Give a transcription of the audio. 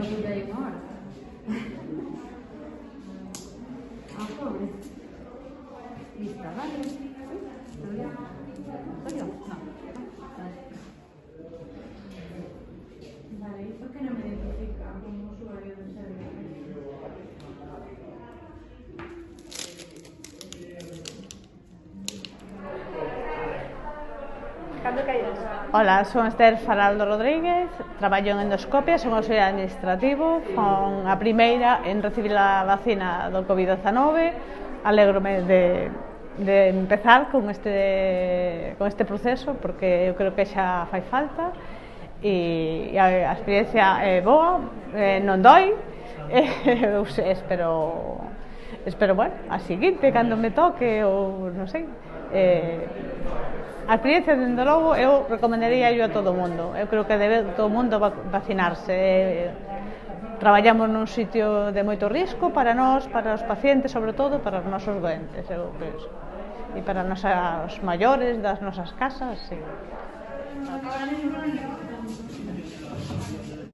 puta aí unha hora. Ah, pobre. Lista, vale? ¿Soy yo? No. Vale, ¿y por qué no me identifica como usuario del servicio? Hola, son Esther Faraldo Rodríguez, traballo en endoscopia, son auxiliar administrativo, son a primeira en recibir a vacina do COVID-19, alégrome de empezar con este proceso porque eu creo que xa fai falta e a experiencia é boa, non doi, eu espero, bueno, a seguinte, cando me toque ou non sei, a experiencia, dende logo, eu recomendaría a todo o mundo. Eu creo que debe todo o mundo vacinarse. Traballamos nun sitio de moito risco para nós, para os pacientes, sobre todo, para os nosos doentes, eu penso. E para os maiores das nosas casas, sí.